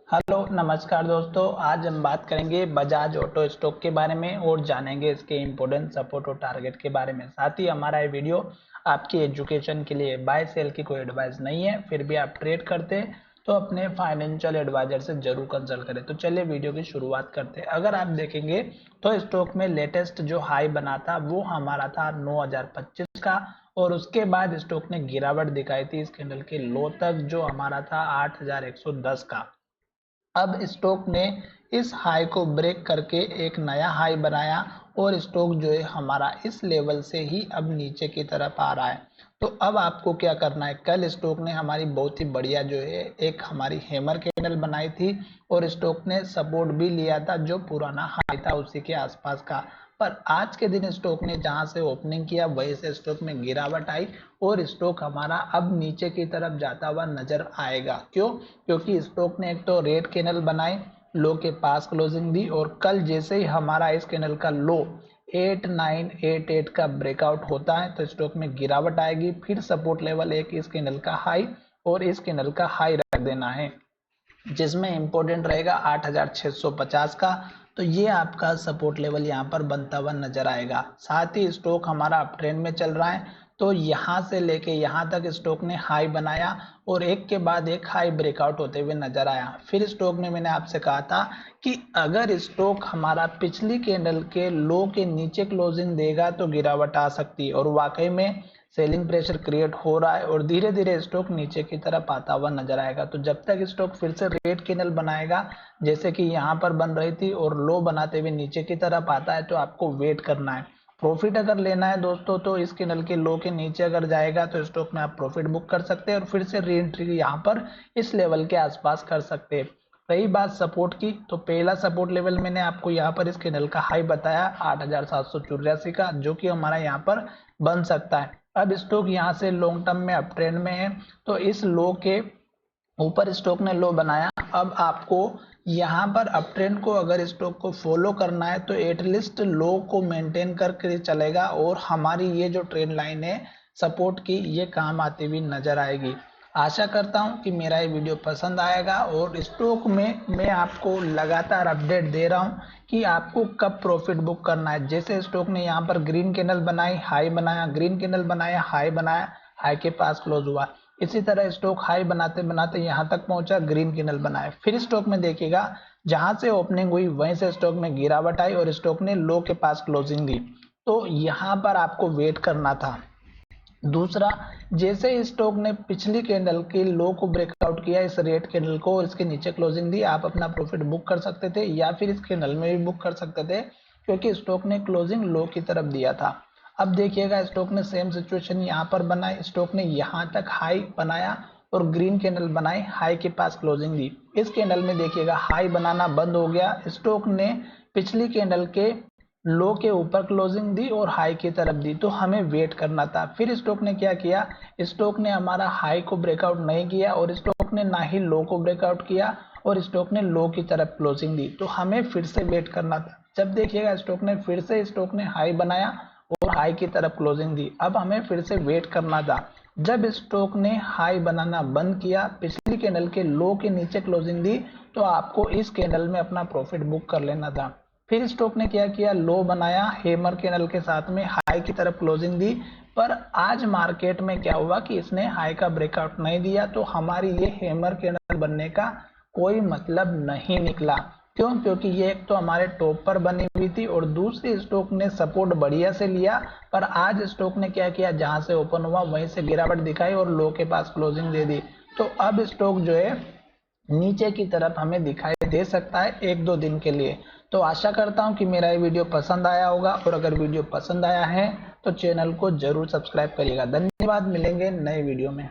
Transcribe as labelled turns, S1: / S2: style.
S1: Hello नमस्कार दोस्तों, आज हम बात करेंगे बजाज ऑटो स्टॉक के बारे में और जानेंगे इसके इम्पोर्टेंट सपोर्ट और टारगेट के बारे में। साथ ही हमारा ये वीडियो आपकी एजुकेशन के लिए बाय सेल की कोई एडवाइस नहीं है। फिर भी आप ट्रेड करते हैं तो अपने फाइनेंशियल एडवाइजर से जरूर कंसल्ट करें। तो चलिए वीडियो की शुरुआत करते हैं। अगर आप देखेंगे तो स्टॉक में लेटेस्ट जो हाई बना था वो हमारा था 9025 का, और उसके बाद स्टॉक ने गिरावट दिखाई थी इस कैंडल के लो तक जो हमारा था 8110 का। अब स्टॉक ने इस हाई को ब्रेक करके एक नया हाई बनाया और स्टॉक जो है हमारा इस लेवल से ही अब नीचे की तरफ आ रहा है। तो अब आपको क्या करना है, कल स्टॉक ने हमारी बहुत ही बढ़िया जो है एक हमारी हैमर कैंडल बनाई थी और स्टॉक ने सपोर्ट भी लिया था जो पुराना हाई था उसी के आसपास का। पर आज के दिन स्टॉक ने जहां से ओपनिंग किया वहीं से स्टॉक में गिरावट आई और स्टॉक हमारा अब नीचे की तरफ जाता हुआ नजर आएगा। क्यों? क्योंकि स्टॉक ने एक तो रेड कैंडल बनाई, लो के पास क्लोजिंग दी, और कल जैसे ही हमारा इस कैंडल का लो 8988 का ब्रेकआउट होता है तो स्टॉक में गिरावट आएगी। फिर सपोर्ट लेवल एक इस कैंडल का हाई और इस कैंडल का हाई रख देना है, जिसमें इंपॉर्टेंट रहेगा 8650 का। तो ये आपका सपोर्ट लेवल यहाँ पर बनता हुआ नजर आएगा। साथ ही स्टॉक हमारा अप ट्रेंड में चल रहा है, तो यहाँ से लेके यहाँ तक स्टॉक ने हाई बनाया और एक के बाद एक हाई ब्रेकआउट होते हुए नजर आया। फिर स्टॉक ने, मैंने आपसे कहा था कि अगर स्टॉक हमारा पिछली कैंडल के लो के नीचे क्लोजिंग देगा तो गिरावट आ सकती है, और वाकई में सेलिंग प्रेशर क्रिएट हो रहा है और धीरे धीरे स्टॉक नीचे की तरफ आता हुआ नजर आएगा। तो जब तक स्टॉक फिर से रेड कैंडल बनाएगा जैसे कि यहाँ पर बन रही थी और लो बनाते हुए नीचे की तरफ आता है तो आपको वेट करना है। प्रॉफिट अगर लेना है दोस्तों तो इस कैंडल के लो के नीचे अगर जाएगा तो स्टॉक में आप प्रॉफिट बुक कर सकते हैं और फिर से री एंट्री यहाँ पर इस लेवल के आसपास कर सकते हैं। रही बात सपोर्ट की, तो पहला सपोर्ट लेवल मैंने आपको यहाँ पर इस कैंडल का हाई बताया 8784 का, जो कि हमारा यहाँ पर बन सकता है। अब स्टॉक यहाँ से लॉन्ग टर्म में अप ट्रेंड में है, तो इस लो के ऊपर स्टॉक ने लो बनाया। अब आपको यहाँ पर अप ट्रेंड को अगर स्टॉक को फॉलो करना है तो एटलीस्ट लो को मेंटेन करके चलेगा और हमारी ये जो ट्रेंड लाइन है सपोर्ट की ये काम आती हुई नजर आएगी। आशा करता हूँ कि मेरा ये वीडियो पसंद आएगा और स्टॉक में मैं आपको लगातार अपडेट दे रहा हूँ कि आपको कब प्रॉफिट बुक करना है। जैसे स्टॉक ने यहाँ पर ग्रीन कैंडल बनाई, हाई बनाया, ग्रीन कैंडल बनाया, हाई बनाया, हाई के पास क्लोज हुआ। इसी तरह स्टॉक हाई बनाते बनाते यहाँ तक पहुंचा, ग्रीन कैंडल बनाए। फिर स्टॉक में देखिएगा जहां से ओपनिंग हुई वहीं से स्टॉक में गिरावट आई और स्टॉक ने लो के पास क्लोजिंग दी। तो यहाँ पर आपको वेट करना था। दूसरा, जैसे स्टॉक ने पिछली कैंडल के लो को ब्रेकआउट किया इस रेड कैंडल को और इसके नीचे क्लोजिंग दी, आप अपना प्रॉफिट बुक कर सकते थे या फिर इस कैंडल में भी बुक कर सकते थे क्योंकि स्टॉक ने क्लोजिंग लो की तरफ दिया था। अब देखिएगा स्टॉक ने सेम सिचुएशन यहाँ पर बनाई, स्टॉक ने यहाँ तक हाई बनाया और ग्रीन कैंडल बनाई, हाई के पास क्लोजिंग दी। इस कैंडल में देखिएगा हाई बनाना बंद हो गया, स्टॉक ने पिछली कैंडल के लो के ऊपर क्लोजिंग दी और हाई की तरफ दी। तो हमें वेट करना था। फिर स्टॉक ने क्या किया, स्टॉक ने हमारा हाई को ब्रेकआउट नहीं किया और स्टॉक ने ना ही लो को ब्रेकआउट किया और स्टॉक ने लो की तरफ क्लोजिंग दी। तो हमें फिर से वेट करना था। जब देखिएगा स्टॉक ने फिर से हाई बनाया और हाई की तरफ क्लोजिंग दी, अब हमें फिर से वेट करना था। जब स्टॉक ने हाई बनाना बंद किया, पिछली कैंडल के लो के नीचे क्लोजिंग दी, तो आपको इस कैंडल में अपना प्रॉफिट बुक कर लेना था। फिर स्टॉक ने क्या किया, लो बनाया, हैमर कैंडल के साथ में हाई की तरफ क्लोजिंग दी। पर आज मार्केट में क्या हुआ कि इसने हाई का ब्रेकआउट नहीं दिया, तो हमारी ये हैमर कैंडल बनने का कोई मतलब नहीं निकला। क्यों? क्योंकि ये एक तो हमारे टॉप पर बनी हुई थी और दूसरी स्टॉक ने सपोर्ट बढ़िया से लिया, पर आज स्टॉक ने क्या किया, जहां से ओपन हुआ वहीं से गिरावट दिखाई और लो के पास क्लोजिंग दे दी। तो अब स्टॉक जो है नीचे की तरफ हमें दिखाई दे सकता है एक दो दिन के लिए। तो आशा करता हूं कि मेरा ये वीडियो पसंद आया होगा और अगर वीडियो पसंद आया है तो चैनल को जरूर सब्सक्राइब करिएगा। धन्यवाद, मिलेंगे नए वीडियो में।